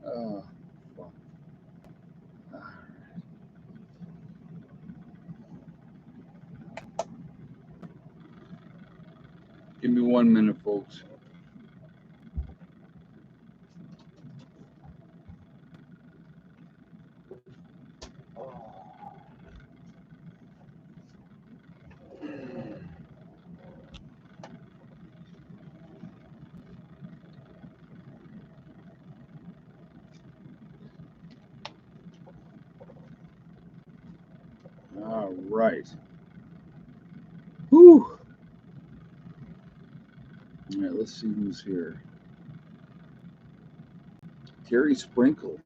Oh, fuck. Give me 1 minute, folks. All right. Whew. All right, let's see who's here. Terry Sprinkle,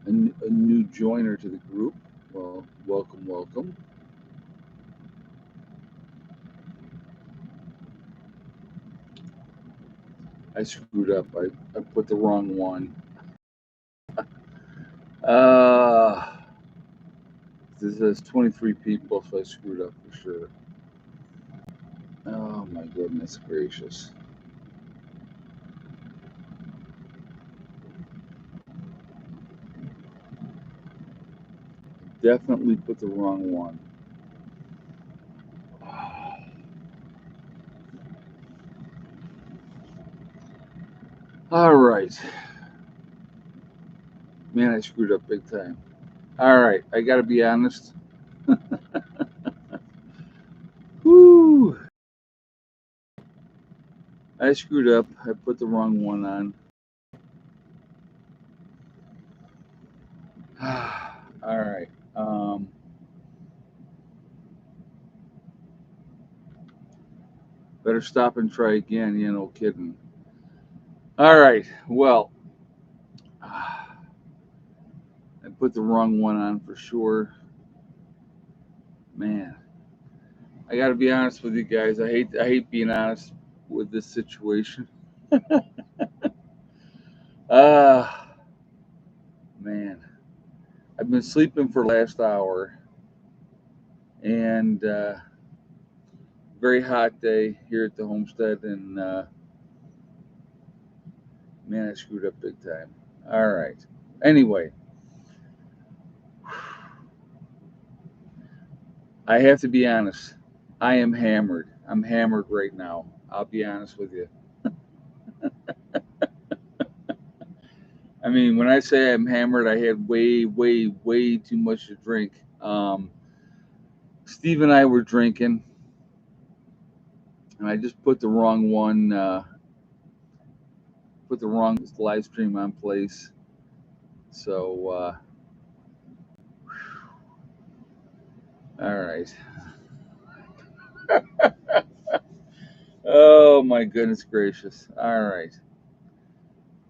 a new joiner to the group. Well, welcome, welcome. I screwed up. I put the wrong one. Uh, this has 23 people, so I screwed up for sure. Oh my goodness gracious. Definitely put the wrong one. All right. Man, I screwed up big time. All right, I got to be honest. Whoo! I screwed up. I put the wrong one on. All right. Better stop and try again. You know, kidding. All right. Well, I put the wrong one on for sure. Man, I got to be honest with you guys. I hate being honest with this situation. Ah, man, I've been sleeping for the last hour, and very hot day here at the homestead, and man, I screwed up big time. All right. Anyway, I have to be honest. I am hammered. I'm hammered right now. I'll be honest with you. I mean, when I say I'm hammered, I had way, way, way too much to drink. Steve and I were drinking, and I just put the wrong one, put the wrong live stream on place. So, all right. Oh my goodness gracious! All right.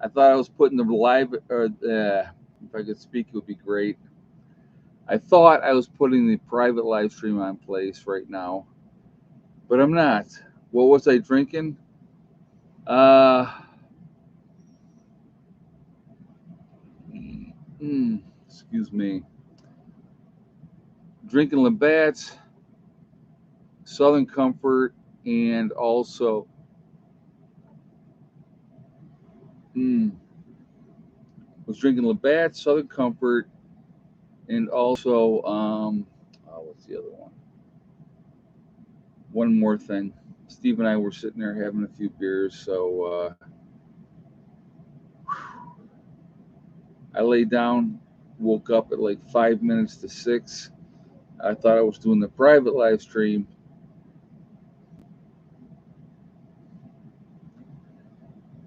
I thought I was putting the live, or if I could speak, it would be great. I thought I was putting the private live stream on place right now, but I'm not. What was I drinking? Uh, excuse me. Drinking Labatt's, Southern Comfort, and also mm, was drinking Labatt's, Southern Comfort, and also what's the other one? One more thing. Steve and I were sitting there having a few beers, so I laid down, woke up at like 5 minutes to 6. I thought I was doing the private live stream.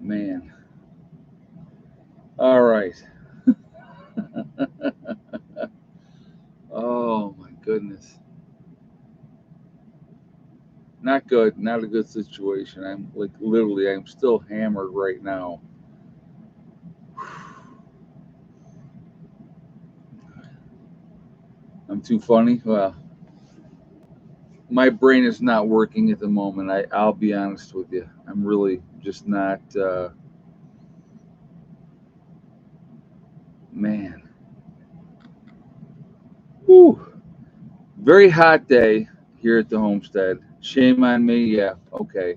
Man. All right. Oh my goodness. Not good. Not a good situation. I'm like literally, I'm still hammered right now. I'm too funny. Well, my brain is not working at the moment. I'll be honest with you. I'm really just not. Man. Whew. Very hot day here at the homestead. Shame on me. Yeah. Okay.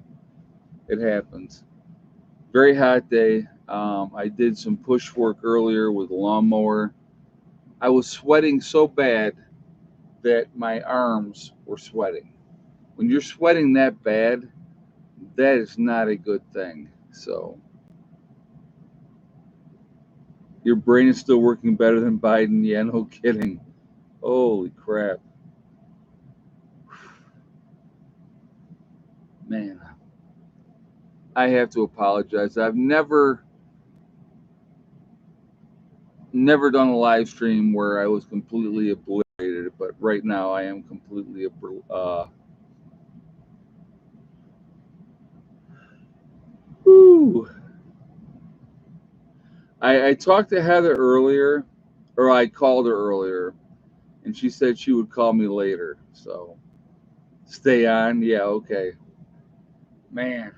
It happens. Very hot day. I did some push work earlier with a lawnmower. I was sweating so bad that my arms were sweating. When you're sweating that bad, that is not a good thing. So your brain is still working better than Biden. Yeah, no kidding. Holy crap. Man, I have to apologize. I've never done a live stream where I was completely obliterated, but right now I am completely whew. I talked to Heather earlier, or I called her earlier, and she said she would call me later. So stay on. Yeah, okay. Man,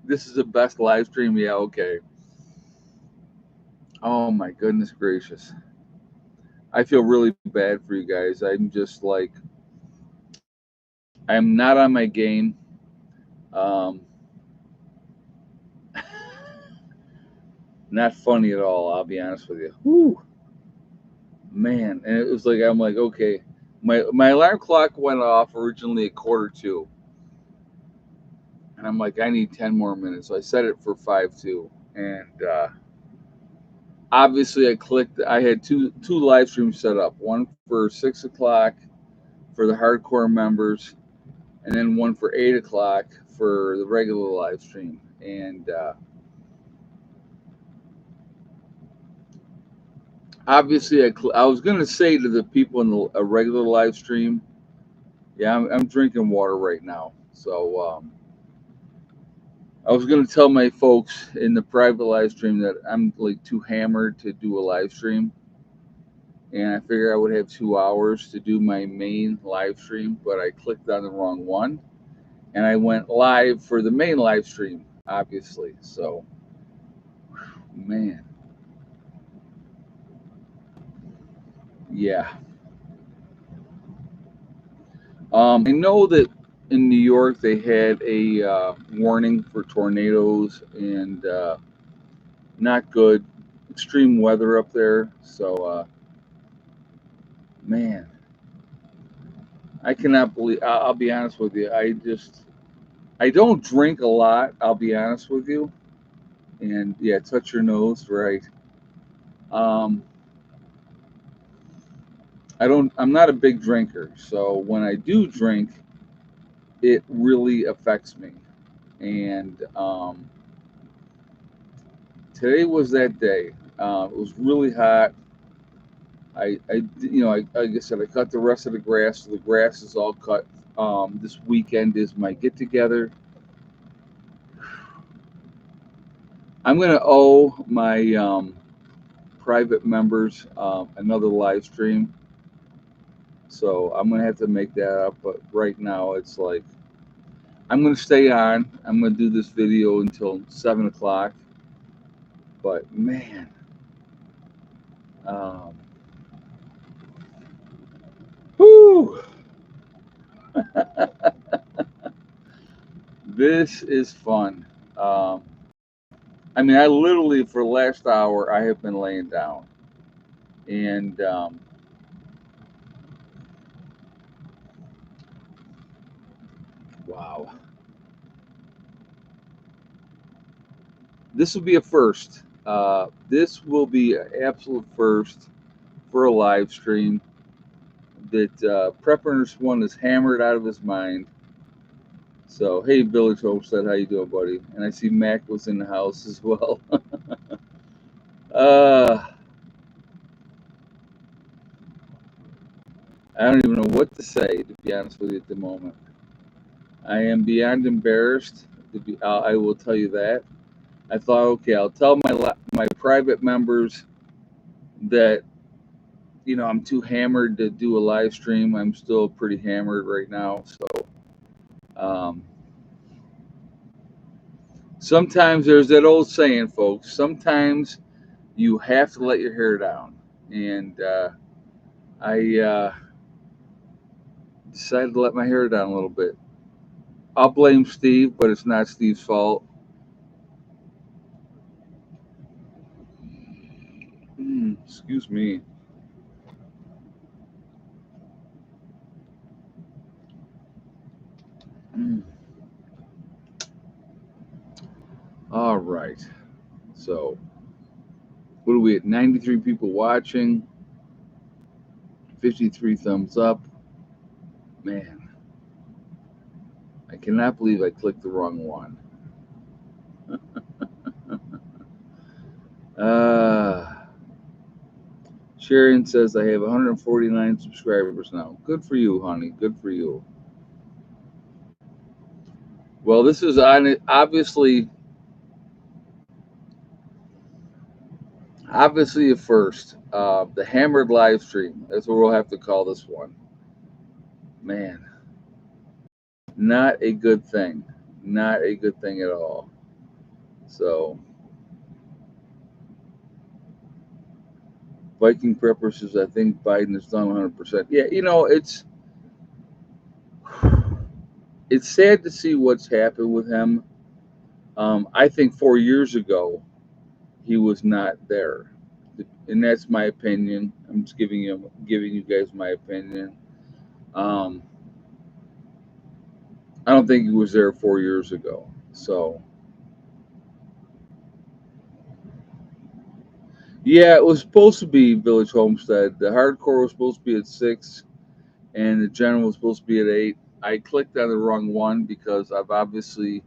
this is the best live stream. Yeah, okay. Oh my goodness gracious. I feel really bad for you guys. I'm just like, I'm not on my game. Um, not funny at all, I'll be honest with you. Whew, man. And it was like, I'm like, okay. My alarm clock went off originally at quarter two. And I'm like, I need 10 more minutes. So I set it for 5 2. And obviously, I had two live streams set up, one for 6 o'clock for the hardcore members, and then one for 8 o'clock for the regular live stream. And obviously, I was going to say to the people in a regular live stream, yeah, I'm drinking water right now. So I was going to tell my folks in the private live stream that I'm like too hammered to do a live stream. And I figured I would have 2 hours to do my main live stream, but I clicked on the wrong one and I went live for the main live stream, obviously. So, man, yeah. I know that in New York they had a warning for tornadoes and not good, extreme weather up there. So, man, I cannot believe. I'll be honest with you. I don't drink a lot. I'll be honest with you. And yeah, touch your nose, right? Um, I don't. I'm not a big drinker, so when I do drink, it really affects me. And today was that day. It was really hot. Like I said, I cut the rest of the grass. So the grass is all cut. This weekend is my get together. I'm gonna owe my private members another live stream, so I'm gonna have to make that up. But right now, it's like I'm gonna stay on. I'm gonna do this video until 7 o'clock. But man, um, whew, this is fun. Um, I mean, I literally for the last hour I have been laying down, and wow, this will be a first. This will be an absolute first for a live stream. That Preppers one is hammered out of his mind. So hey, Village Homestead, how you doing, buddy? And I see Mac was in the house as well. uh, I don't even know what to say, to be honest with you, at the moment. I am beyond embarrassed. I will tell you that. I thought, okay, I'll tell my private members that I'm too hammered to do a live stream. I'm still pretty hammered right now, so um, sometimes there's that old saying, folks. Sometimes you have to let your hair down, and I Decided to let my hair down a little bit. I'll blame Steve, but it's not Steve's fault. Excuse me. Mm. All right. So, what are we at? 93 people watching, 53 thumbs up. Man, I cannot believe I clicked the wrong one. Uh, Sharon says I have 149 subscribers now. Good for you, honey. Good for you. Well, this is obviously a first. The hammered live stream. That's what we'll have to call this one. Man, not a good thing. Not a good thing at all. So, Viking Prepper says I think Biden is done 100%. Yeah, it's sad to see what's happened with him. I think 4 years ago he was not there, and that's my opinion. I'm just giving you guys my opinion. Um, I don't think he was there 4 years ago. So yeah, it was supposed to be Village Homestead. The hardcore was supposed to be at 6, and the general was supposed to be at 8. I clicked on the wrong one because I've obviously,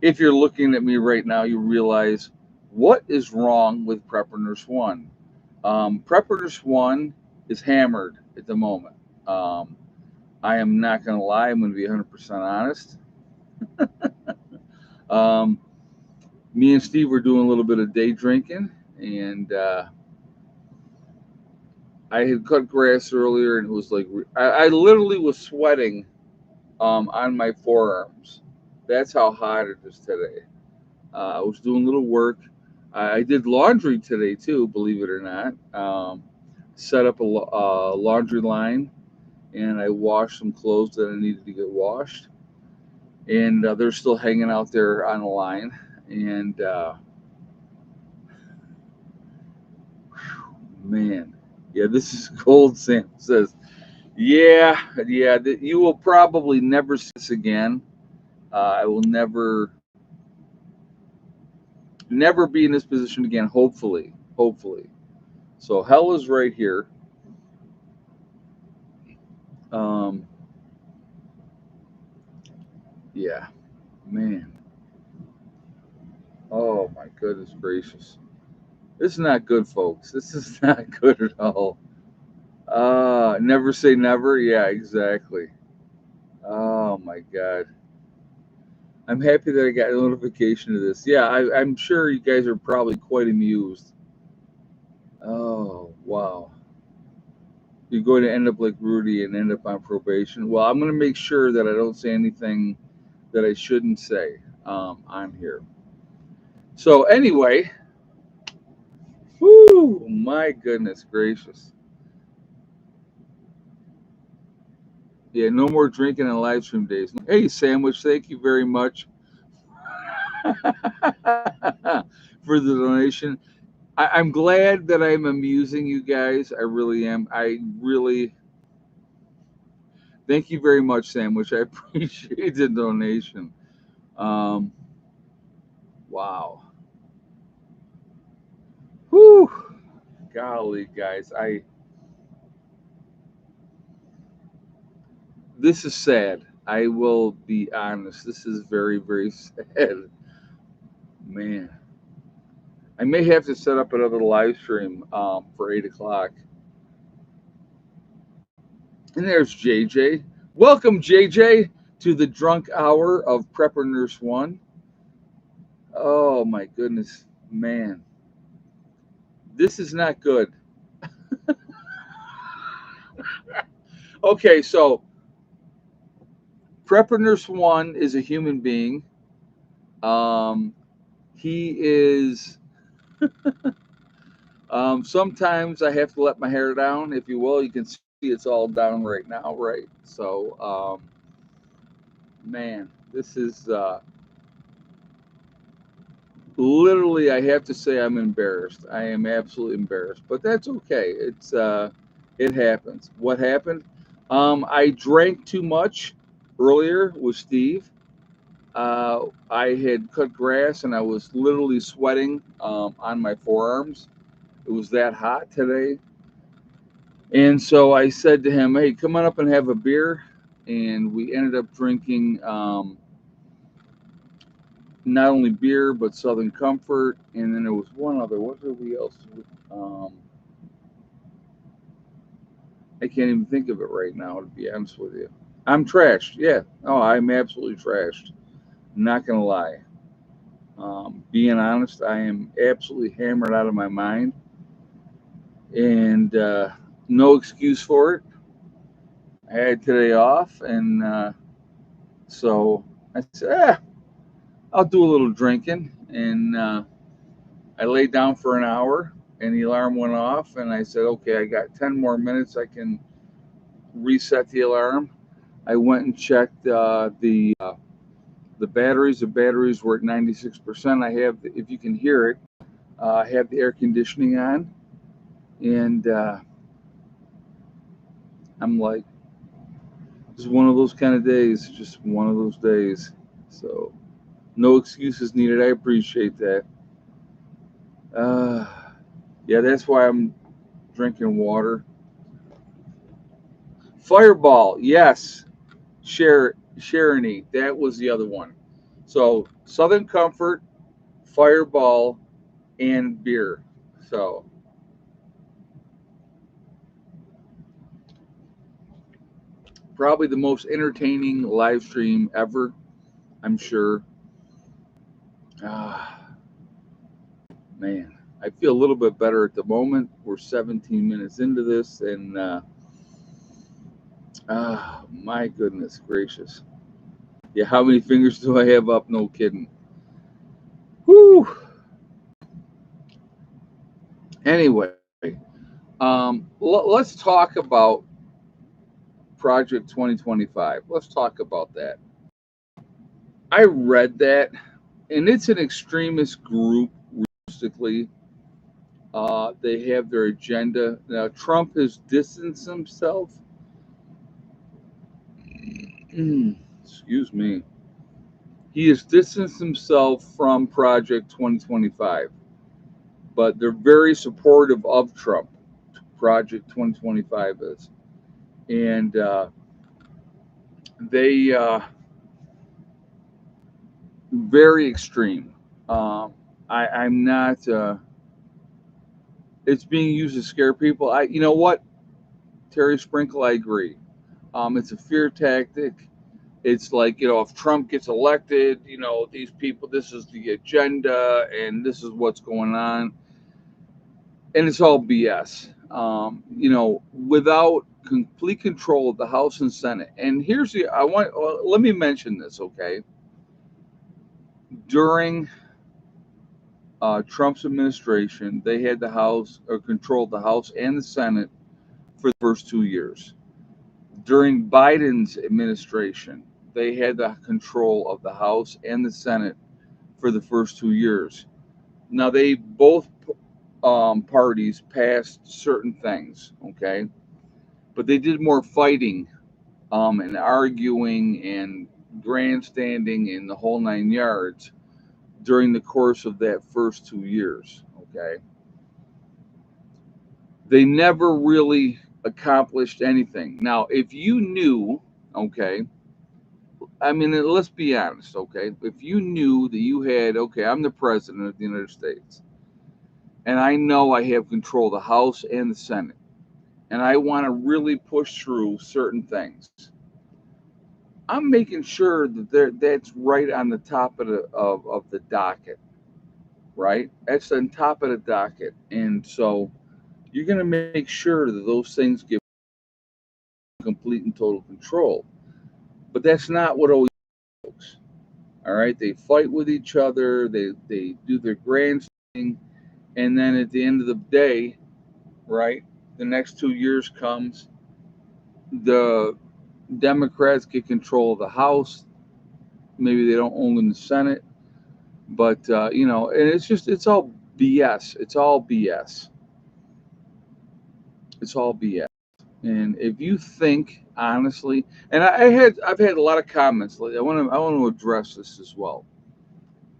if you're looking at me right now, you realize what is wrong with Prepper Nurse One. Prepper Nurse One is hammered at the moment. Um, I am not going to lie. I'm going to be 100% honest. Um, Me and Steve were doing a little bit of day drinking, and I had cut grass earlier, and it was like I literally was sweating on my forearms. That's how hot it is today. I was doing a little work. I did laundry today too, believe it or not. Set up a laundry line, and I washed some clothes that I needed to get washed, and they're still hanging out there on the line. And man, yeah, this is cold. Sam says, yeah, yeah, you will probably never see this again. I will never be in this position again. Hopefully. So hell is right here. Um, yeah, man. Oh my goodness gracious. This is not good, folks. This is not good at all. Never say never. Yeah, exactly. Oh my God. I'm happy that I got a notification of this. Yeah, I'm sure you guys are probably quite amused. Oh, wow. You're going to end up like Rudy and end up on probation. Well, I'm going to make sure that I don't say anything that I shouldn't say on here. So, anyway, whoo, my goodness gracious. Yeah, no more drinking on live stream days. Hey, Sandwich, thank you very much for the donation. I'm glad that I'm amusing you guys. I really am. I really thank you very much, Sandwich. I appreciate the donation. Um, wow. Whew. Golly, guys. This is sad. I will be honest. This is very, very sad. Man. I may have to set up another live stream for 8 o'clock. And there's JJ. Welcome, JJ, to the drunk hour of Prepper Nurse One. Oh my goodness, man. This is not good. Okay, so Prepper Nurse One is a human being. Um, he is. Sometimes I have to let my hair down, if you will. You can it's all down right now, right? So, man, this is literally, I have to say, I'm embarrassed. I am absolutely embarrassed, but that's okay. It happens. What happened? I drank too much earlier with Steve. I had cut grass and I was literally sweating on my forearms. It was that hot today. And so I said to him, "Hey, come on up and have a beer." And we ended up drinking not only beer, but Southern Comfort. And then there was one other. What did we else? Um, I can't even think of it right now, to be honest with you. I'm trashed. Yeah. Oh, I'm absolutely trashed. Not going to lie. Being honest, I am absolutely hammered out of my mind. And no excuse for it. I had today off. And so I said, I'll do a little drinking. And I laid down for an hour and the alarm went off. And I said, okay, I got 10 more minutes. I can reset the alarm. I went and checked the batteries. The batteries were at 96%. I have, if you can hear it, I have the air conditioning on. And I'm like, it's one of those kind of days, just one of those days. So, no excuses needed. I appreciate that. Uh, yeah, that's why I'm drinking water. Fireball, yes. Sharony, that was the other one. So Southern Comfort, Fireball, and beer. So probably the most entertaining live stream ever, I'm sure. Ah, man, I feel a little bit better at the moment. We're 17 minutes into this, and my goodness gracious. Yeah, how many fingers do I have up? No kidding. Whew. Anyway, let's talk about Project 2025. Let's talk about that. I read that, and it's an extremist group, realistically. They have their agenda. Now, Trump has distanced himself. Excuse me. He has distanced himself from Project 2025, but they're very supportive of Trump. Project 2025 is. And they very extreme. I'm not. It's being used to scare people. You know what, Terry Sprinkle, I agree. It's a fear tactic. It's like, if Trump gets elected, these people, this is the agenda, and this is what's going on, and it's all BS. Without complete control of the House and Senate. And let me mention this, okay? During Trump's administration, they had the House, or controlled the House and the Senate for the first 2 years. During Biden's administration, they had the control of the House and the Senate for the first 2 years. Now, they both parties passed certain things, okay, but they did more fighting and arguing and grandstanding in the whole 9 yards during the course of that first 2 years, okay. They never really accomplished anything. Now, if you knew, okay, I mean, let's be honest, okay, if you knew that you had, okay, I'm the president of the United States, and I know I have control of the House and the Senate, and I want to really push through certain things, I'm making sure that that's right on the top of the docket, right? That's on top of the docket, and so you're going to make sure that those things get complete and total control. But that's not what always works. All right, they fight with each other. They do their grandstanding, and then at the end of the day, right, the next 2 years comes, the Democrats get control of the House. Maybe they don't own the Senate, but and it's all BS. It's all BS. It's all BS. And if you think honestly, and I've had a lot of comments. I want to address this as well.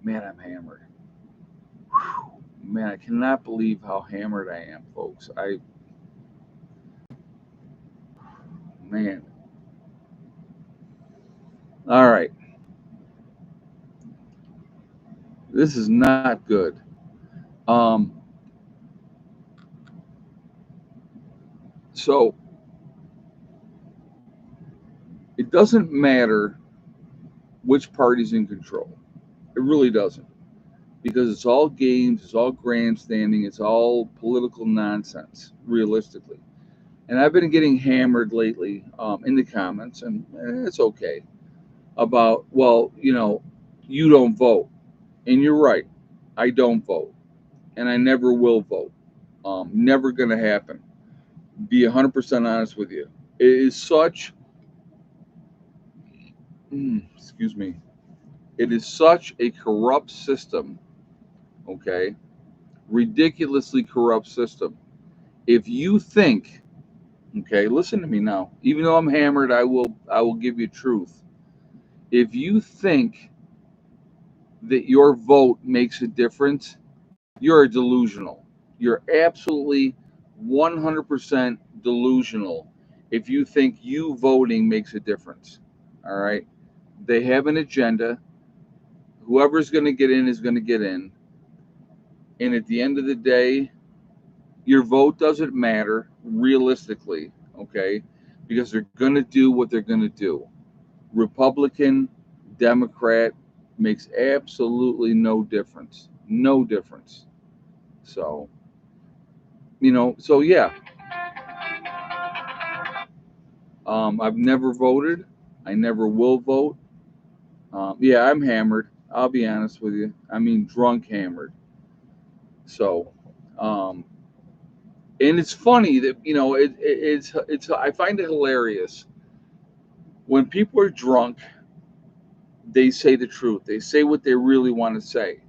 Man, I'm hammered. Man, I cannot believe how hammered I am, folks. Man. All right, this is not good. Um, so it doesn't matter which party's in control. It really doesn't, because it's all games, it's all grandstanding, it's all political nonsense, realistically. And I've been getting hammered lately in the comments, and it's okay, about, well, you don't vote. And you're right, I don't vote, and I never will vote. Never going to happen. Be 100% honest with you. It is such, excuse me, it is such a corrupt system, okay? Ridiculously corrupt system. If you think, okay, listen to me now. Even though I'm hammered, I will give you truth. If you think that your vote makes a difference, you're delusional. You're absolutely 100% delusional if you think you voting makes a difference. All right? They have an agenda. Whoever's going to get in is going to get in. And at the end of the day, your vote doesn't matter realistically, okay? Because they're going to do what they're going to do. Republican, Democrat makes absolutely no difference. No difference. So, so yeah, I've never voted. I never will vote. Yeah, I'm hammered. I'll be honest with you. I mean, drunk hammered. So, um, and it's funny that it's. I find it hilarious when people are drunk. They say the truth. They say what they really want to say.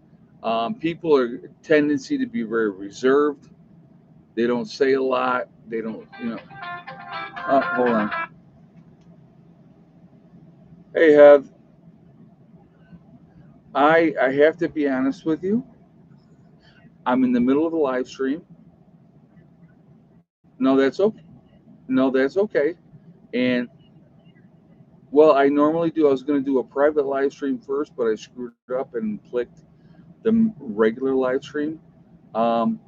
People are tendency to be very reserved. They don't say a lot. They don't. Hold on. Hey, Hev. I have to be honest with you. I'm in the middle of a live stream. No, that's okay. No, that's okay. And well, I normally do. I was going to do a private live stream first, but I screwed up and clicked the regular live stream. Um,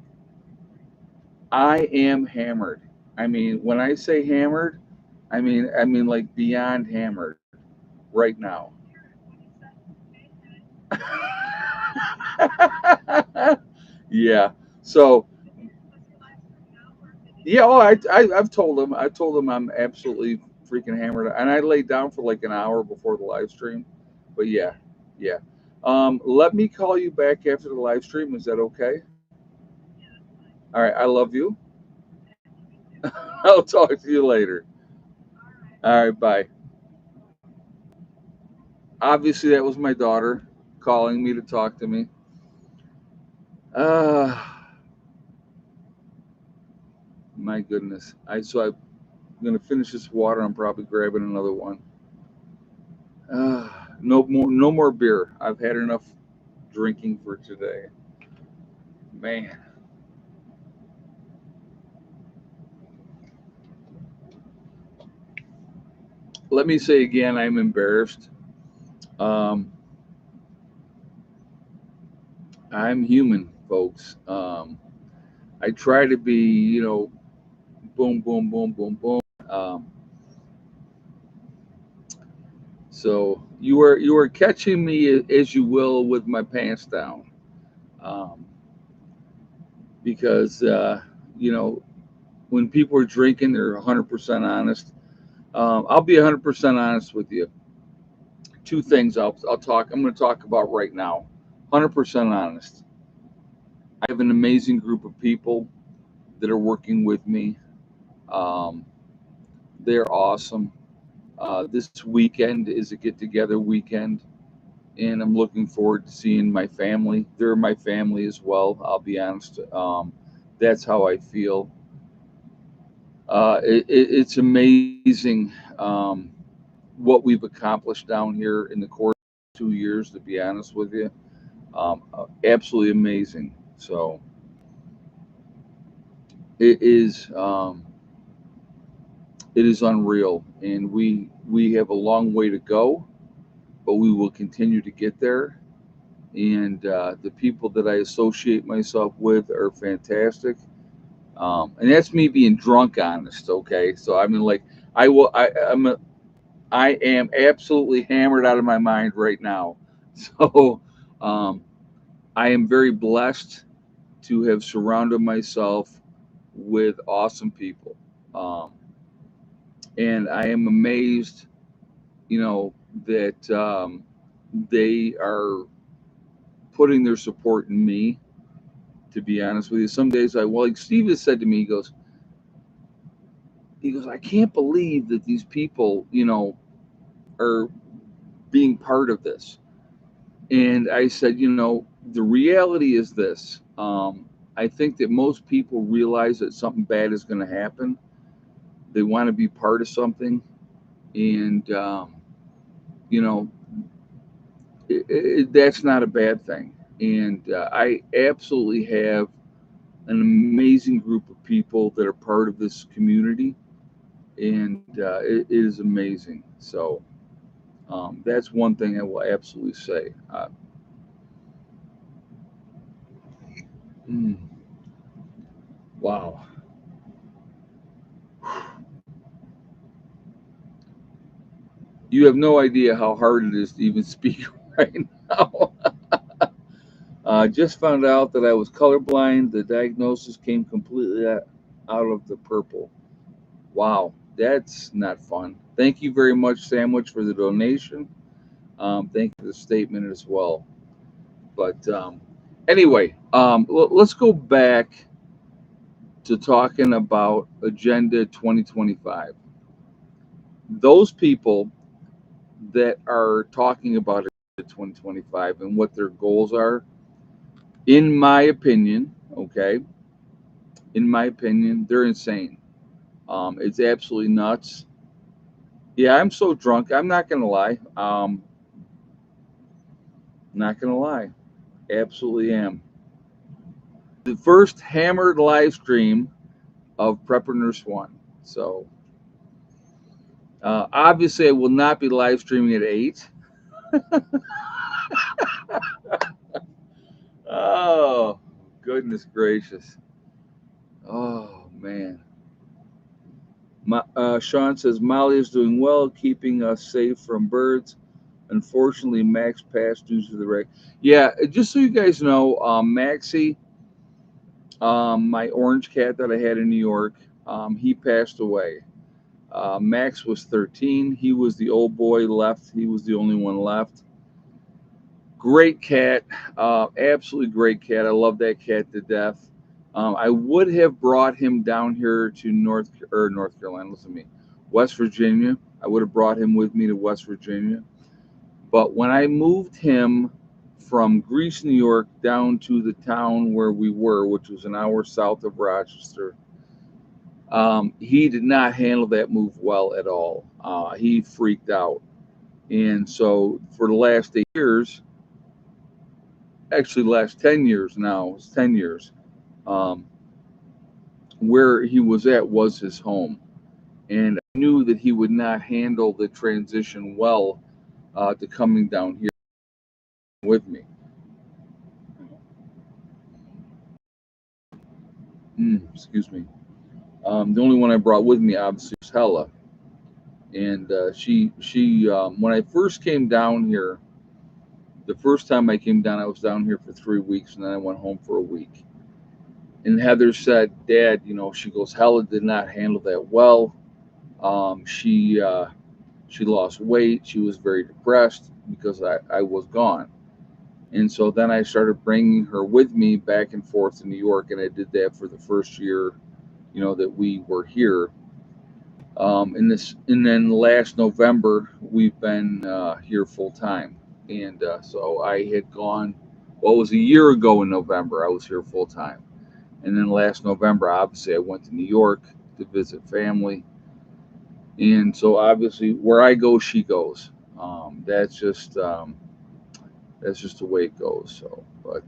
I am hammered. I mean, when I say hammered, I mean like beyond hammered right now. Yeah. So yeah. Oh, I've told them. I told them I'm absolutely freaking hammered, and I laid down for like an hour before the live stream. But yeah, yeah. Let me call you back after the live stream. Is that okay? All right. I love you. I'll talk to you later. All right. Bye. Obviously, that was my daughter calling me to talk to me. Ah, my goodness. I'm gonna finish this water. I'm probably grabbing another one. No more beer. I've had enough drinking for today. Man, let me say again, I'm embarrassed. Um, I'm human, folks. I try to be, boom, boom, boom, boom, boom. Um, so you are catching me as you will with my pants down, um, because you know when people are drinking, they're 100% honest. I'll be 100% honest with you. Two things I'm going to talk about right now. 100% honest. I have an amazing group of people that are working with me. Um, They're awesome. This weekend is a get together weekend, and I'm looking forward to seeing my family. They're my family as well. I'll be honest. That's how I feel. It's amazing what we've accomplished down here in the course of 2 years. To be honest with you, absolutely amazing. So it is. It is unreal, and we have a long way to go, but we will continue to get there. And the people that I associate myself with are fantastic. And that's me being drunk honest. Okay, so I mean, like, I will. I am absolutely hammered out of my mind right now. So um, I am very blessed to have surrounded myself with awesome people. Um, and I am amazed, that they are putting their support in me. To be honest with you, some days like Steve has said to me, he goes, I can't believe that these people, are being part of this. And I said, the reality is this. I think that most people realize that something bad is going to happen. They want to be part of something, and you know, that's not a bad thing. And I absolutely have an amazing group of people that are part of this community, and it is amazing. So that's one thing I will absolutely say. Mm, wow, you have no idea how hard it is to even speak right now. Just found out that I was colorblind. The diagnosis came completely out of the purple. Wow, that's not fun. Thank you very much, Sandwich, for the donation. Thank you for the statement as well. But anyway, let's go back to talking about Agenda 2025. Those people that are talking about Agenda 2025 and what their goals are, in my opinion, okay, in my opinion, they're insane. It's absolutely nuts. Yeah, I'm so drunk. I'm not gonna lie. Not gonna lie. Absolutely am. The first hammered live stream of Prepper Nurse One. So obviously, I will not be live streaming at 8. Oh, goodness gracious. Oh man. Sean says Molly is doing well, keeping us safe from birds. Unfortunately, Max passed due to the wreck. Yeah, just so you guys know, Maxie, my orange cat that I had in New York, he passed away. Max was 13. He was the old boy left. He was the only one left. Great cat, absolutely great cat. I love that cat to death. I would have brought him down here to North Carolina. Listen to me, West Virginia. I would have brought him with me to West Virginia. But when I moved him from Greece, New York, down to the town where we were, which was an hour south of Rochester, he did not handle that move well at all. He freaked out. And so for the last 8 years, actually the last 10 years now, it's 10 years, um, where he was at was his home. And I knew that he would not handle the transition well to coming down here with me. Excuse me. The only one I brought with me, obviously, was Hella. And when I first came down here, the first time I came down, I was down here for 3 weeks, and then I went home for a week. And Heather said, "Dad, she goes, Hella did not handle that well. She lost weight. She was very depressed because I was gone." And so then I started bringing her with me back and forth to New York, and I did that for the first year, that we were here. And then last November we've been here full time, and so I had gone. Well, it was a year ago in November I was here full time, and then last November obviously I went to New York to visit family, and so obviously where I go she goes. That's just the way it goes. So, but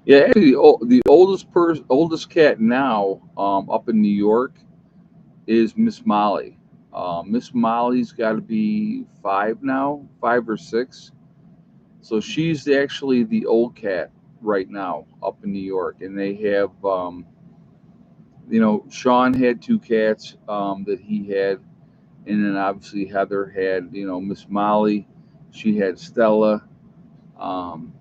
yeah, actually, the oldest cat now up in New York is Miss Molly. Miss Molly's got to be 5 now, 5 or 6. So she's actually the old cat right now up in New York, and they have, Sean had 2 cats that he had, and then obviously Heather had, Miss Molly. She had Stella, um,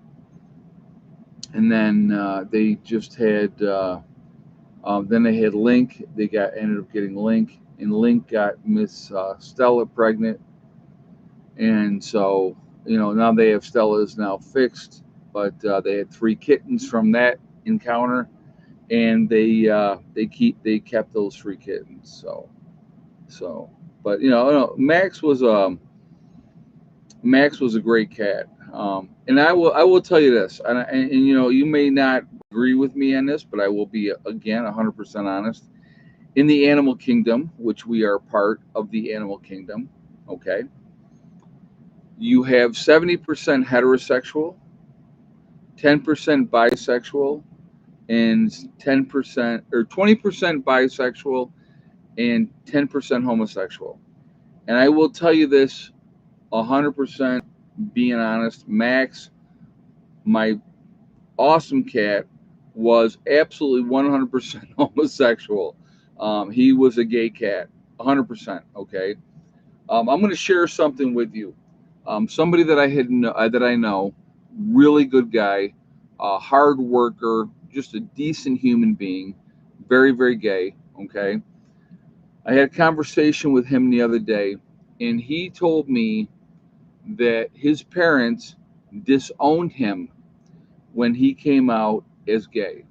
and then they just had. Then they had Link. They got ended up getting Link, and Link got Miss Stella pregnant, and so now they have Stella is now fixed, but they had 3 kittens from that encounter, and they kept those 3 kittens. So, but Max was a great cat, and I will tell you this, and you may not agree with me on this, but I will be again 100% honest. In the animal kingdom, which we are part of the animal kingdom, okay, you have 70% heterosexual, 10% bisexual, and 10% or 20% bisexual, and 10% homosexual. And I will tell you this 100% being honest, Max, my awesome cat, was absolutely 100% homosexual. He was a gay cat, 100%. Okay. I'm going to share something with you. Somebody that I know, really good guy, hard worker, just a decent human being, very very gay. Okay, I had a conversation with him the other day, and he told me that his parents disowned him when he came out as gay.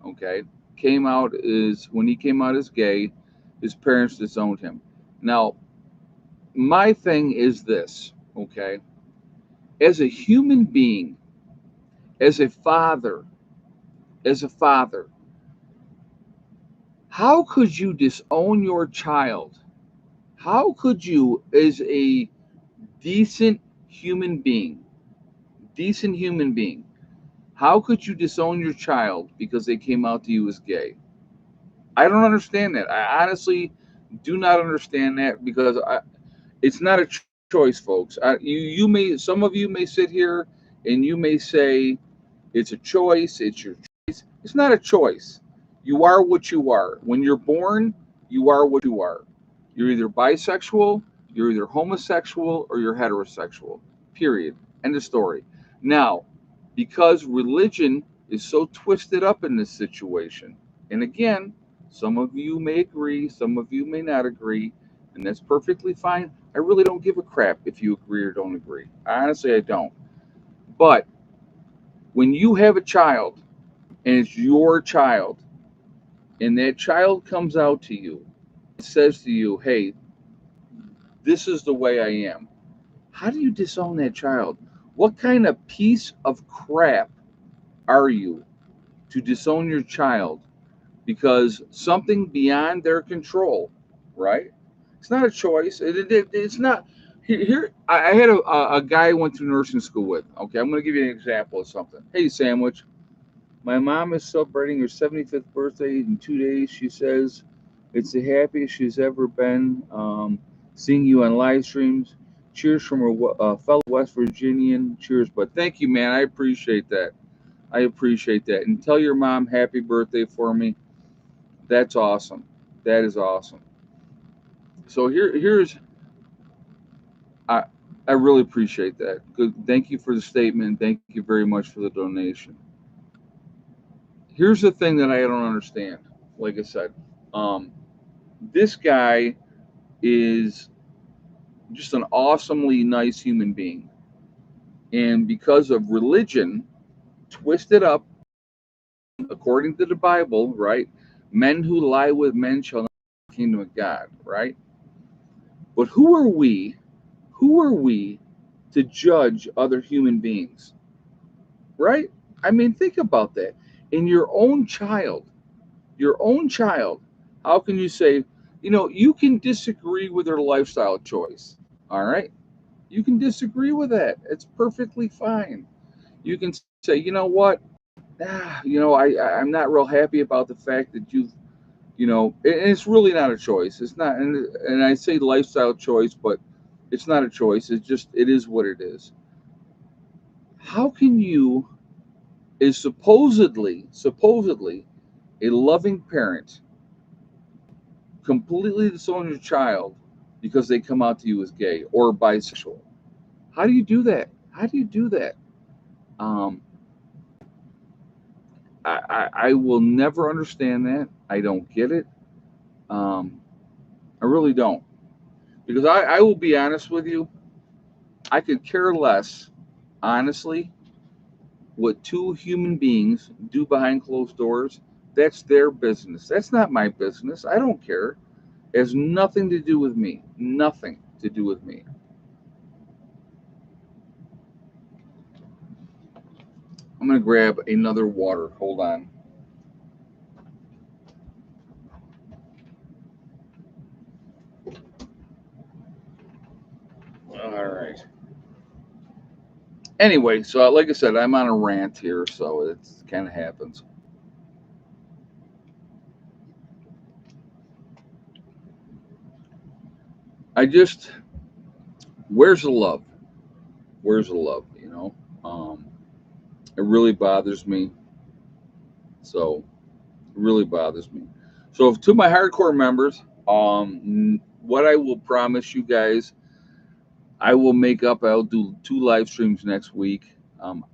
Okay, when he came out as gay, his parents disowned him. Now, my thing is this. Okay, as a human being, as a father, as a father, how could you disown your child? How could you, as a decent human being, decent human being, how could you disown your child because they came out to you as gay? I don't understand that. I honestly do not understand that, because it's not a choice, folks. Some of you may sit here and you may say it's a choice. It's your choice. It's not a choice. You are what you are. When you're born, you are what you are. You're either bisexual, you're either homosexual, or you're heterosexual. Period. End of story. Now, because religion is so twisted up in this situation, and again, some of you may agree, some of you may not agree, and that's perfectly fine. I really don't give a crap if you agree or don't agree. Honestly, I don't. But when you have a child, and it's your child, and that child comes out to you and says to you, hey, this is the way I am, how do you disown that child? What kind of piece of crap are you to disown your child because something beyond their control, right? It's not a choice. It's not. Here, I had a guy I went to nursing school with. Okay, I'm going to give you an example of something. Hey, Sandwich, my mom is celebrating her 75th birthday in 2 days. She says it's the happiest she's ever been, seeing you on live streams. Cheers from her fellow West Virginian. Cheers, but thank you, man. I appreciate that. I appreciate that. And tell your mom happy birthday for me. That's awesome. That is awesome. So here's I I really appreciate that. Good. Thank you for the statement. Thank you very much for the donation. Here's the thing that I don't understand. Like I said, um, this guy is just an awesomely nice human being, and because of religion, twisted up according to the Bible, right? Men who lie with men shall not enter the kingdom of God, right? But who are we? Who are we to judge other human beings, right? I mean, think about that. In your own child, how can you say, you can disagree with their lifestyle choice, all right? You can disagree with that. It's perfectly fine. You can say, you know what? I'm not real happy about the fact that and it's really not a choice. It's not, and I say lifestyle choice, but it's not a choice. It is what it is. How can you, is supposedly a loving parent, completely disown your child because they come out to you as gay or bisexual? How do you do that? How do you do that? Um, I will never understand that. I don't get it. Um, I really don't. Because I will be honest with you, I could care less, honestly, what two human beings do behind closed doors. That's their business. That's not my business. I don't care. It has nothing to do with me. Nothing to do with me. I'm going to grab another water. Hold on. All right. Anyway, so like I said, I'm on a rant here, so it kind of happens. I just, where's the love? Where's the love? It really bothers me. So it really bothers me. So to my hardcore members, what I will promise you guys, I will make up. I'll do 2 live streams next week.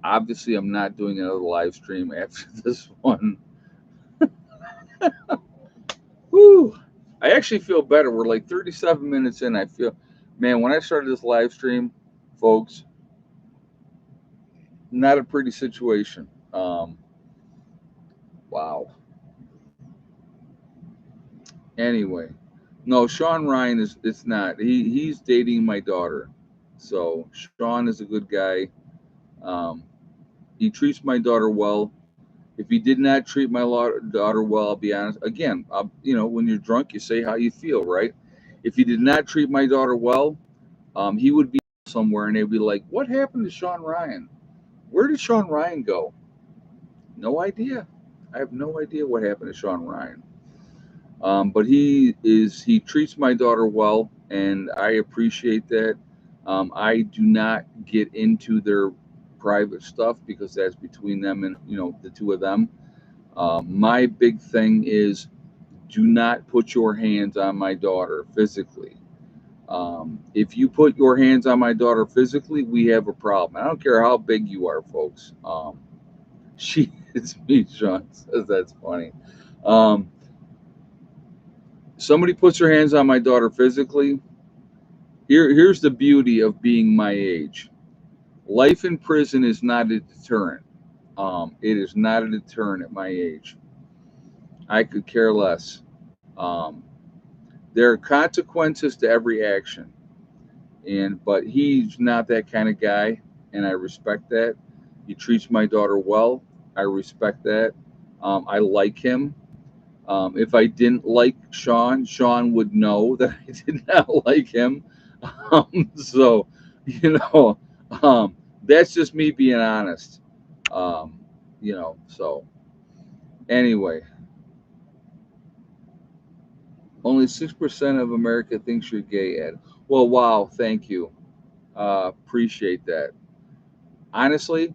Obviously, I'm not doing another live stream after this one. Whew. I actually feel better. We're like 37 minutes in. I feel, man, when I started this live stream, folks, not a pretty situation. Wow. Anyway, no, Sean Ryan is. It's not. He's dating my daughter, so Sean is a good guy. Um, he treats my daughter well. If he did not treat my daughter well, I'll be honest. Again, when you're drunk, you say how you feel, right? If he did not treat my daughter well, he would be somewhere, and they'd be like, "What happened to Sean Ryan? Where did Sean Ryan go?" No idea. I have no idea what happened to Sean Ryan. But he treats my daughter well, and I appreciate that. I do not get into their private stuff because that's between them and the two of them. My big thing is, do not put your hands on my daughter physically. If you put your hands on my daughter physically, we have a problem. I don't care how big you are, folks. She is me, Sean says that's funny. Um, Somebody puts their hands on my daughter physically. Here's the beauty of being my age. Life in prison is not a deterrent. It is not a deterrent at my age. I could care less. Um, there are consequences to every action, but he's not that kind of guy, and I respect that. He treats my daughter well. I respect that. I like him. If I didn't like Sean, Sean would know that I did not like him. So, you know, that's just me being honest. Um, so anyway, only 6% of America thinks you're gay, Ed. Well, wow, thank you. Appreciate that. Honestly,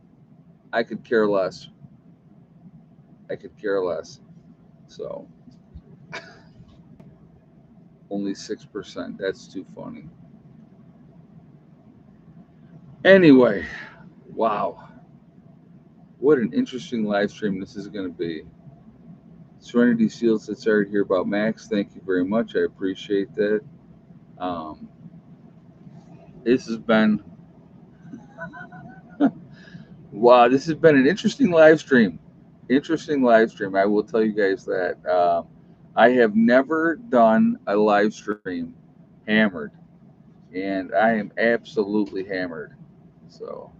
I could care less. I could care less. So, only 6%. That's too funny. Anyway, wow. What an interesting live stream this is going to be. Serenity Seals that started here about Max. Thank you very much. I appreciate that. Um, this has been wow. This has been an interesting live stream. Interesting live stream. I will tell you guys that. I have never done a live stream hammered, and I am absolutely hammered. So,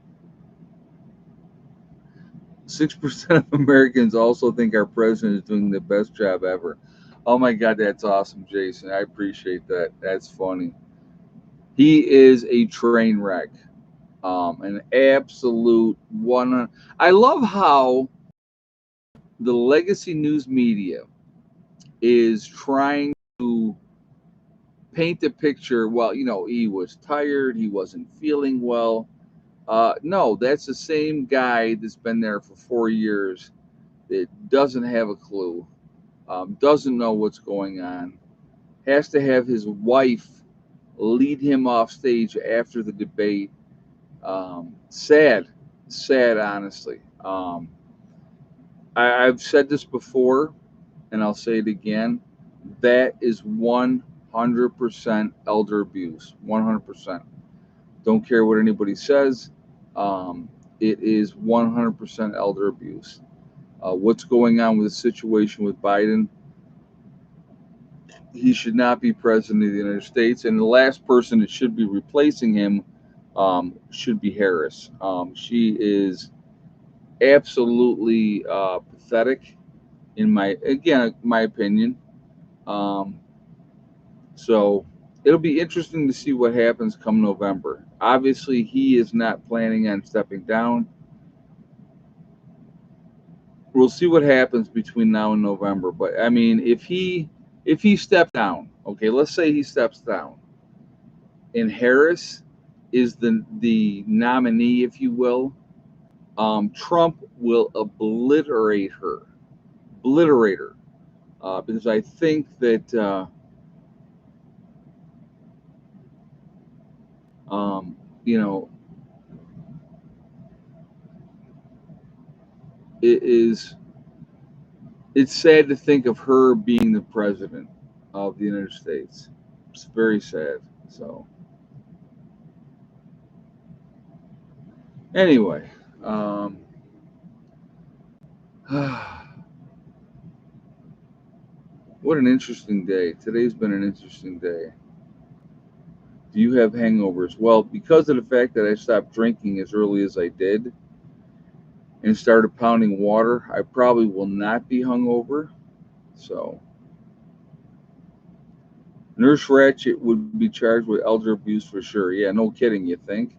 6% of Americans also think our president is doing the best job ever. Oh my God, that's awesome, Jason. I appreciate that. That's funny. He is a train wreck. An absolute one. I love how the legacy news media is trying to paint the picture. Well, he was tired, he wasn't feeling well. No, that's the same guy that's been there for 4 years that doesn't have a clue, doesn't know what's going on, has to have his wife lead him off stage after the debate. Sad, sad, honestly. I've said this before, and I'll say it again. That is 100% elder abuse. 100%. Don't care what anybody says. Um, it is 100% elder abuse. What's going on with the situation with Biden? He should not be president of the United States, and the last person that should be replacing him should be Harris. She is absolutely pathetic, in my opinion. Um, so it'll be interesting to see what happens come November. Obviously, he is not planning on stepping down. We'll see what happens between now and November. But I mean, if he steps down, okay, let's say he steps down, and Harris is the nominee, if you will. Trump will obliterate her, because I think that um, you know it is it's sad to think of her being the president of the United States. It's very sad. So anyway, um, what an interesting day. Today's been an interesting day. Do you have hangovers? Well, because of the fact that I stopped drinking as early as I did and started pounding water, I probably will not be hungover. So, Nurse Ratchet would be charged with elder abuse for sure. Yeah, no kidding, you think?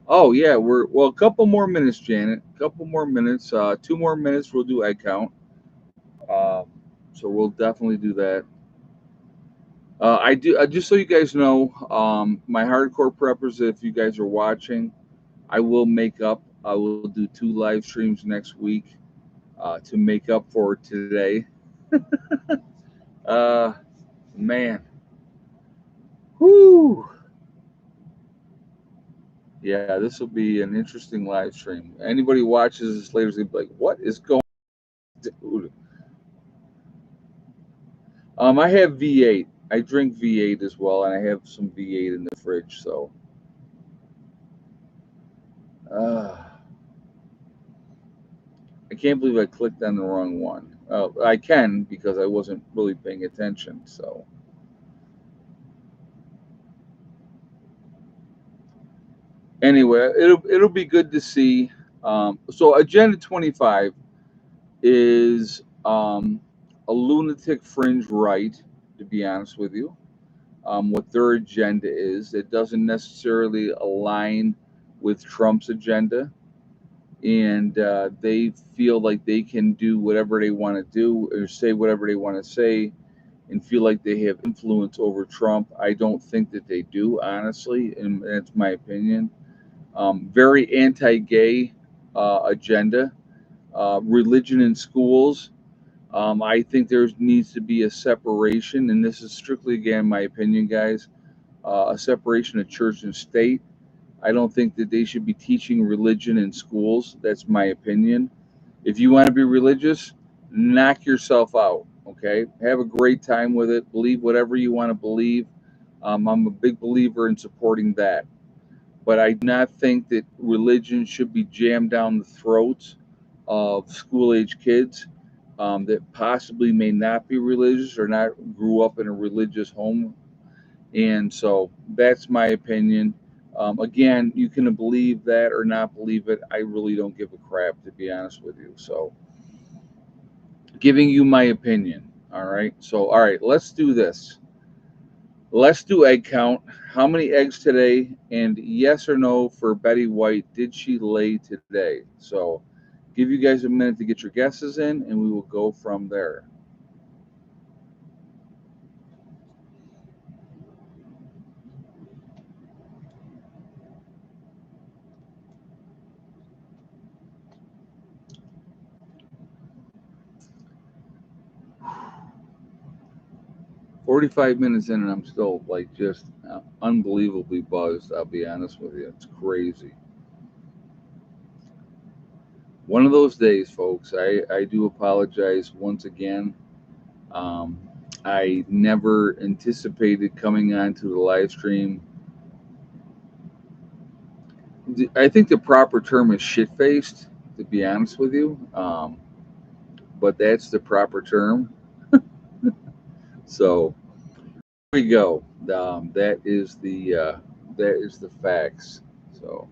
Oh, yeah, a couple more minutes, Janet. A couple more minutes. 2 more minutes, we'll do egg count. Um, so, we'll definitely do that. Just so you guys know, my hardcore preppers, if you guys are watching, I will do 2 live streams next week to make up for today. Uh, man, whoo, yeah, this will be an interesting live stream. Anybody watches this later is gonna be like, "What is going on, dude?" I have V8. I drink V8 as well, and I have some V8 in the fridge. So, uh, I can't believe I clicked on the wrong one. I can because I wasn't really paying attention. So, anyway, it'll be good to see. So, Agenda 25 is a lunatic fringe right, to be honest with you. What their agenda is, it doesn't necessarily align with Trump's agenda, and they feel like they can do whatever they want to do or say whatever they want to say and feel like they have influence over Trump. I don't think that they do, honestly, and that's my opinion. Very anti-gay agenda. Religion in schools. I think there needs to be a separation, and this is strictly, again, my opinion, guys, a separation of church and state. I don't think that they should be teaching religion in schools. That's my opinion. If you want to be religious, knock yourself out, okay? Have a great time with it. Believe whatever you want to believe. I'm a big believer in supporting that. But I do not think that religion should be jammed down the throats of school-age kids that possibly may not be religious or not grew up in a religious home. And so that's my opinion. Again, you can believe that or not believe it. I really don't give a crap, to be honest with you. So, giving you my opinion. All right. So, all right, let's do this. Let's do egg count. How many eggs today? And yes or no for Betty White, did she lay today? So, give you guys a minute to get your guesses in, and we will go from there. 45 minutes in, and I'm still like just unbelievably buzzed. I'll be honest with you. It's crazy. One of those days, folks. I do apologize once again. Um, I never anticipated coming onto the live stream. I think the proper term is shit faced, to be honest with you. But that's the proper term. So here we go. That is the facts. So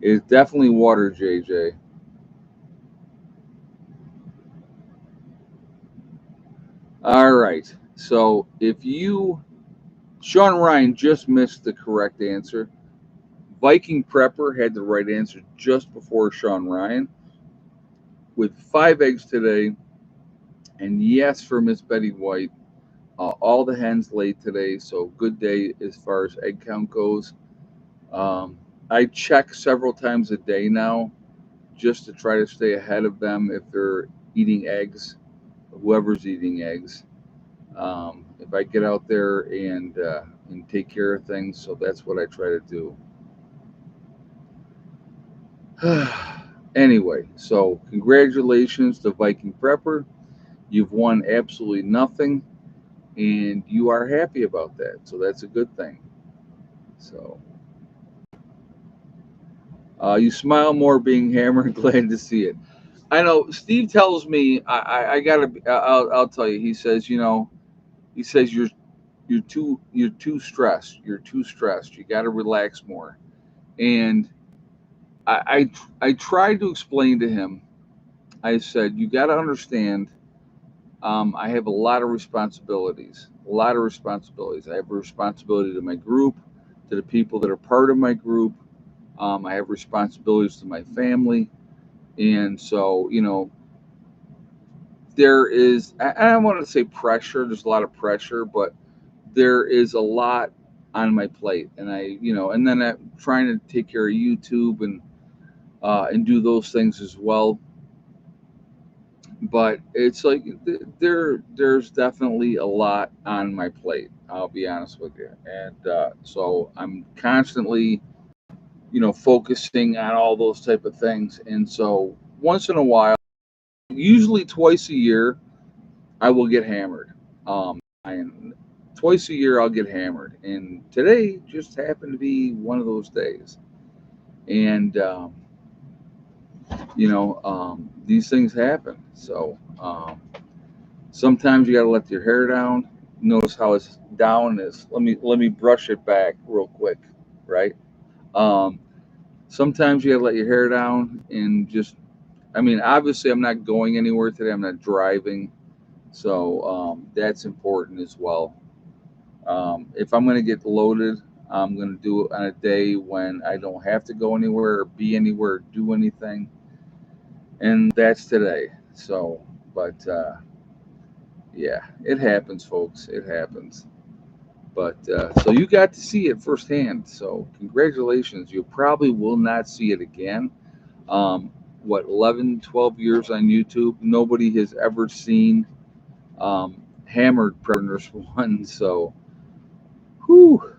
it's definitely water, JJ. All right. So if you, Sean Ryan just missed the correct answer. Viking Prepper had the right answer just before Sean Ryan with 5 eggs today. And yes, for Miss Betty White, all the hens laid today. So good day as far as egg count goes. Um, I check several times a day now just to try to stay ahead of them if they're eating eggs, whoever's eating eggs. If I get out there and take care of things, so that's what I try to do. Anyway, so congratulations to Viking Prepper. You've won absolutely nothing, and you are happy about that. So that's a good thing. So you smile more being hammered. Glad to see it. I know Steve tells me I gotta. I'll tell you. He says, he says you're too stressed. You're too stressed. You got to relax more. And I tried to explain to him. I said you got to understand. I have a lot of responsibilities. A lot of responsibilities. I have a responsibility to my group, to the people that are part of my group. I have responsibilities to my family, and so there is. I don't want to say pressure. There's a lot of pressure, but there is a lot on my plate, and and then I'm trying to take care of YouTube and do those things as well. But it's like there's definitely a lot on my plate. I'll be honest with you, and so I'm constantly focusing on all those type of things. And so once in a while, usually twice a year, I will get hammered. And twice a year I'll get hammered, and today just happened to be one of those days. And these things happen. So sometimes you got to let your hair down. Notice how it's down is. Let me brush it back real quick, right? Um, Sometimes you got to let your hair down and just. I mean, obviously, I'm not going anywhere today. I'm not driving, so that's important as well. If I'm going to get loaded, I'm going to do it on a day when I don't have to go anywhere or be anywhere or do anything, and that's today. So, but yeah, it happens, folks. It happens. But so you got to see it firsthand. So congratulations. You probably will not see it again. What 11, 12 years on YouTube? Nobody has ever seen hammered predators one. So, whew,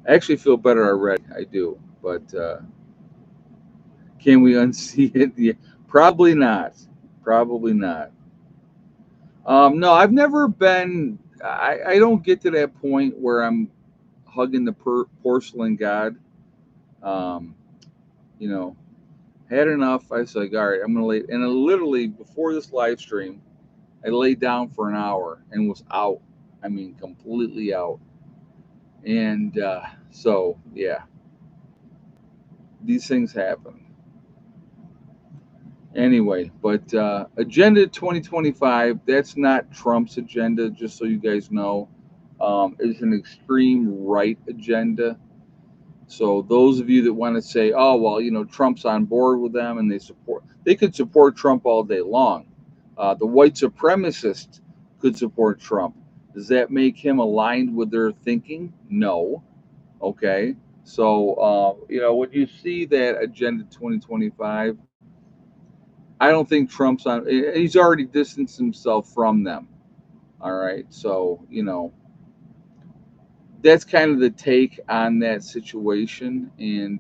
I actually feel better already. I do. But can we unsee it? Yeah, probably not. Probably not. No, I've never been. I don't get to that point where I'm hugging the porcelain god. Um, you know, Had enough. I was like, all right, I'm gonna lay. And I literally before this live stream, I laid down for an hour and was out. I mean, completely out. And so yeah, these things happen. Anyway, but Agenda 2025, that's not Trump's agenda, just so you guys know. It's an extreme right agenda. So those of you that want to say, oh, well, Trump's on board with them and they could support Trump all day long. The white supremacists could support Trump. Does that make him aligned with their thinking? No. Okay. So, when you see that Agenda 2025, I don't think Trump's on. He's already distanced himself from them. All right. So, that's kind of the take on that situation. And,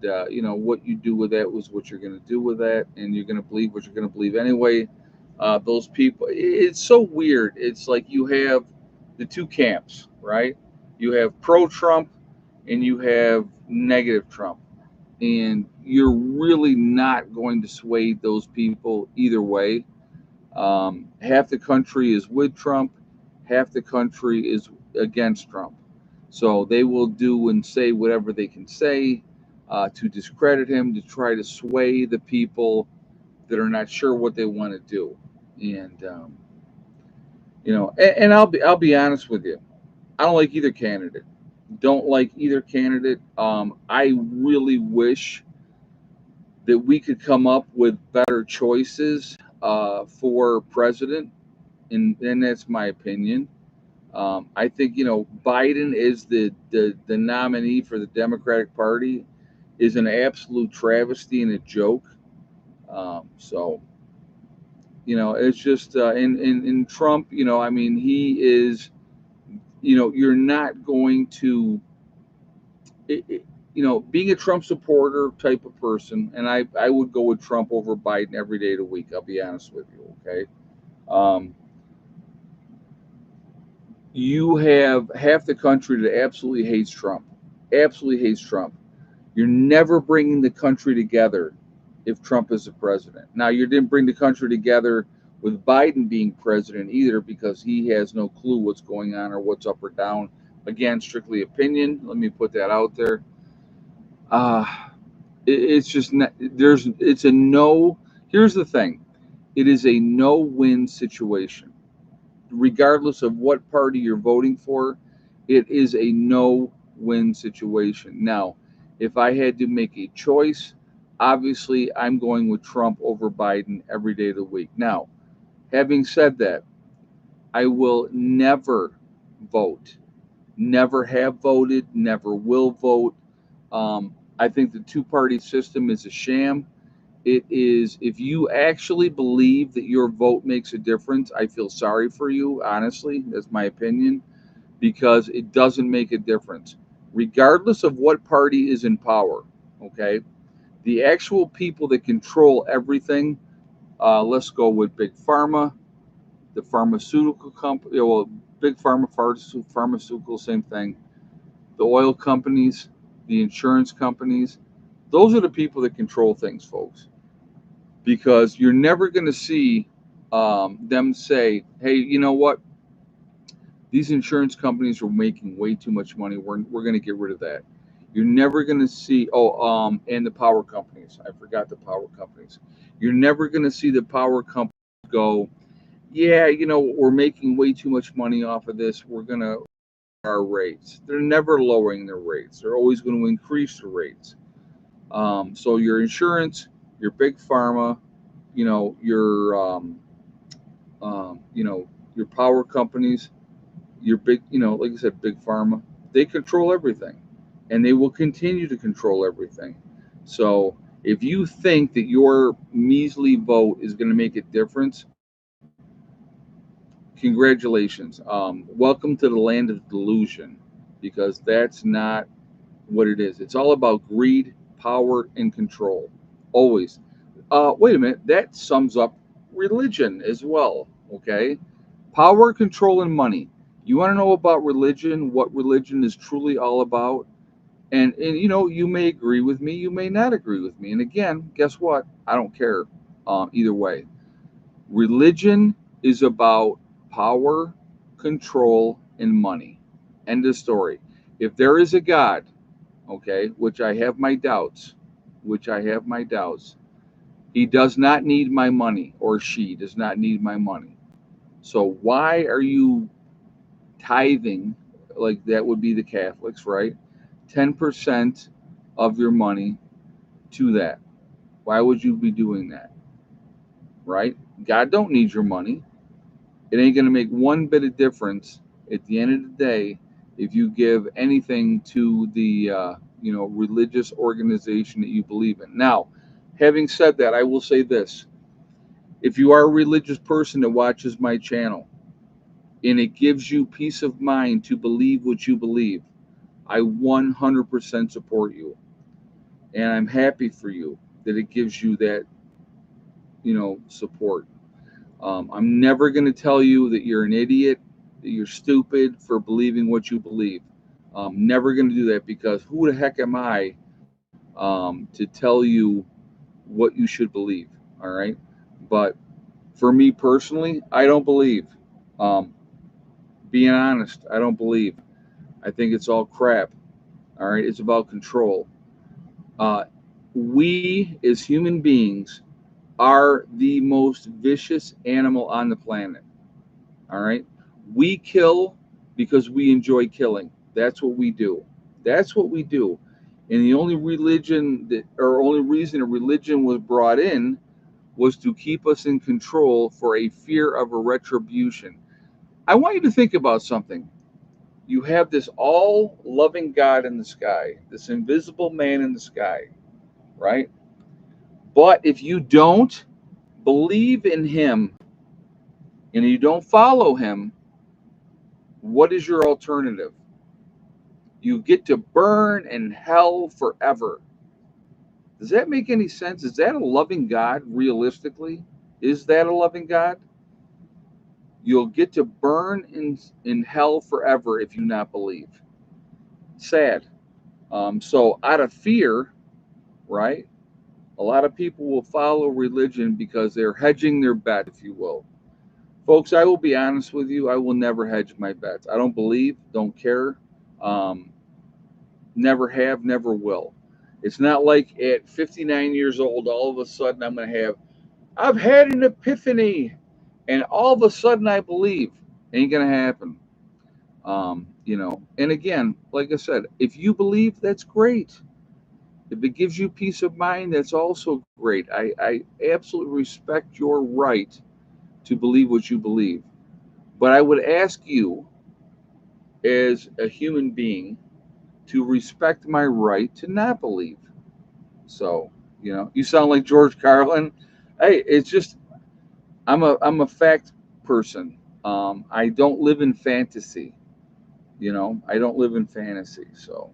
what you do with that was what you're going to do with that. And you're going to believe what you're going to believe anyway. Those people, it's so weird. It's like you have the two camps, right? You have pro Trump and you have negative Trump. And you're really not going to sway those people either way. Half the country is with Trump, half the country is against Trump. So they will do and say whatever they can say to discredit him, to try to sway the people that are not sure what they want to do. And and I'll be honest with you, I don't like either candidate. Don't like either candidate. I really wish that we could come up with better choices for president, and that's my opinion. I think Biden is the nominee for the Democratic Party is an absolute travesty and a joke. So it's just in Trump. I mean, he is. You're not going to. Being a Trump supporter type of person, and I would go with Trump over Biden every day of the week. I'll be honest with you. Okay. Um, you have half the country that absolutely hates Trump. Absolutely hates Trump. You're never bringing the country together if Trump is the president. Now, you didn't bring the country together with Biden being president either because he has no clue what's going on or what's up or down. Again, strictly opinion. Let me put that out there. Uh, it's just not, it's a no. Here's the thing, it is a no-win situation regardless of what party you're voting for. It is a no-win situation. Now, if I had to make a choice, obviously I'm going with Trump over Biden every day of the week. Now, having said that, I will never vote, never have voted, never will vote. I think the two-party system is a sham. It is, if you actually believe that your vote makes a difference, I feel sorry for you, honestly. That's my opinion, because it doesn't make a difference. Regardless of what party is in power, okay? The actual people that control everything, let's go with Big Pharma, the pharmaceutical company, well, Big Pharma, pharmaceutical, same thing. The oil companies, the insurance companies, those are the people that control things, folks, because you're never going to see them say, hey, you know what? These insurance companies are making way too much money. We're going to get rid of that. You're never going to see, and the power companies. I forgot the power companies. You're never going to see the power companies go, yeah, we're making way too much money off of this. We're going to our rates. They're never lowering their rates. They're always going to increase the rates. So your insurance, your big pharma, your your power companies, your big, like I said, big pharma, they control everything, and they will continue to control everything. So if you think that your measly vote is going to make a difference, congratulations. Welcome to the land of delusion, because that's not what it is. It's all about greed, power, and control. Always. Wait a minute. That sums up religion as well. Okay. Power, control, and money. You want to know about religion, what religion is truly all about? And you may agree with me, you may not agree with me. And again, guess what? I don't care. Either way, religion is about power, control, and money. End of story. If there is a God, okay, which I have my doubts, which I have my doubts, he does not need my money, or she does not need my money. So why are you tithing? Like that would be the Catholics, right? 10% of your money to that. Why would you be doing that? Right? God don't need your money. It ain't going to make one bit of difference at the end of the day if you give anything to the religious organization that you believe in. Now, having said that, I will say this: if you are a religious person that watches my channel and it gives you peace of mind to believe what you believe, I 100% support you, and I'm happy for you that it gives you that support. I'm never going to tell you that you're an idiot, that you're stupid for believing what you believe. Never going to do that, because who the heck am I to tell you what you should believe? All right. But for me personally, I don't believe. Um, being honest, I don't believe. I think it's all crap. All right. It's about control. Uh, we as human beings are the most vicious animal on the planet. All right. We kill because we enjoy killing. That's what we do. That's what we do. And the only religion that, or only reason a religion was brought in was to keep us in control for a fear of a retribution. I want you to think about something. You have this all loving God in the sky, this invisible man in the sky, right? But if you don't believe in him and you don't follow him, what is your alternative? You get to burn in hell forever. Does that make any sense? Is that a loving God, realistically? Is that a loving God? You'll get to burn in hell forever if you not believe. Sad. So, out of fear, right? A lot of people will follow religion because they're hedging their bet, if you will. Folks, I will be honest with you. I will never hedge my bets. I don't believe, don't care. Um, Never have, never will. It's not like at 59 years old, all of a sudden I've had an epiphany, and all of a sudden I believe. Ain't gonna happen. And again, like I said, if you believe, that's great. If it gives you peace of mind, that's also great. I absolutely respect your right to believe what you believe. But I would ask you, as a human being, to respect my right to not believe. So, you sound like George Carlin. Hey, it's just I'm a fact person. I don't live in fantasy. I don't live in fantasy. So,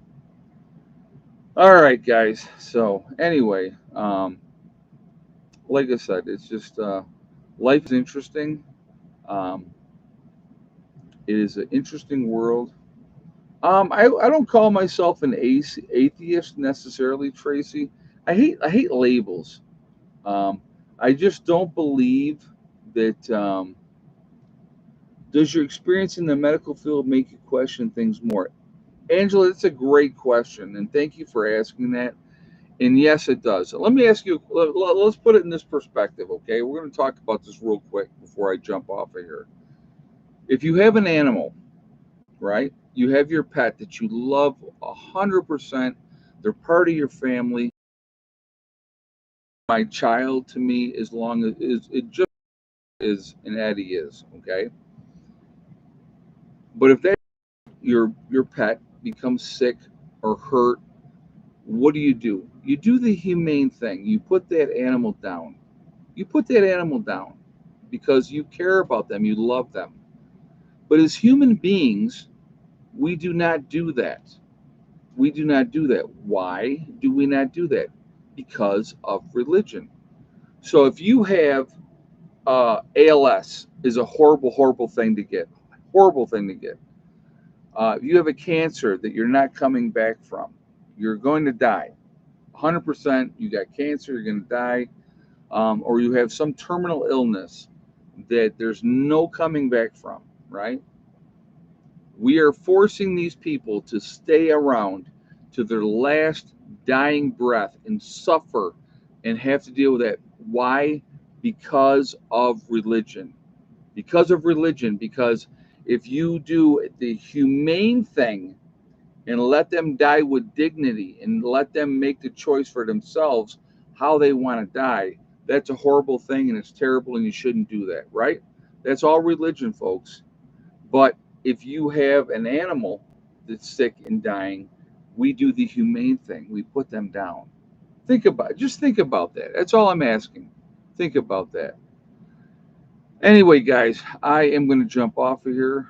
all right, guys. So anyway, like I said, it's just life is interesting. Um, it is an interesting world. I don't call myself an atheist necessarily, Tracy. I hate labels. Um, I just don't believe that. Does your experience in the medical field make you question things more? Angela, that's a great question, and thank you for asking that. And yes, it does. So let me ask you. Let's put it in this perspective, okay? We're going to talk about this real quick before I jump off of here. If you have an animal, right? You have your pet that you love 100%. They're part of your family. My child to me, as long as it just is and Eddie is, okay. But if that your pet becomes sick or hurt, what do? You do the humane thing. You put that animal down. You put that animal down because you care about them. You love them. But as human beings, we do not do that. We do not do that. Why do we not do that? Because of religion. So if you have ALS, is a horrible, horrible thing to get. Horrible thing to get. If you have a cancer that you're not coming back from, You're going to die. 100%. You got cancer, you're going to die. Or you have some terminal illness that there's no coming back from, right? We are forcing these people to stay around to their last dying breath and suffer and have to deal with that. Why? Because of religion. Because of religion. Because if you do the humane thing and let them die with dignity and let them make the choice for themselves how they want to die, that's a horrible thing and it's terrible and you shouldn't do that, right? That's all religion, folks. But if you have an animal that's sick and dying, we do the humane thing. We put them down. Just think about that. That's all I'm asking. Think about that. Anyway, guys, I am going to jump off of here.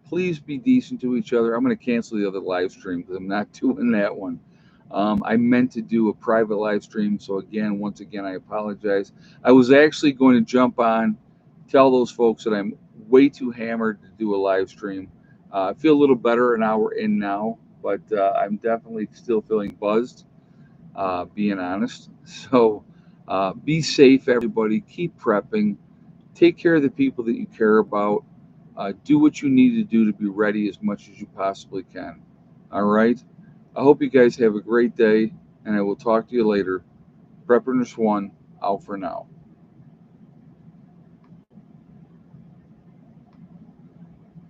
Please be decent to each other. I'm going to cancel the other live stream because I'm not doing that one. I meant to do a private live stream. So, again, once again, I apologize. I was actually going to jump on, tell those folks that I'm way too hammered to do a live stream. I feel a little better an hour in now, but I'm definitely still feeling buzzed, being honest. So, be safe, everybody. Keep prepping. Take care of the people that you care about. Do what you need to do to be ready as much as you possibly can. All right. I hope you guys have a great day, and I will talk to you later. Prepperness One, out for now.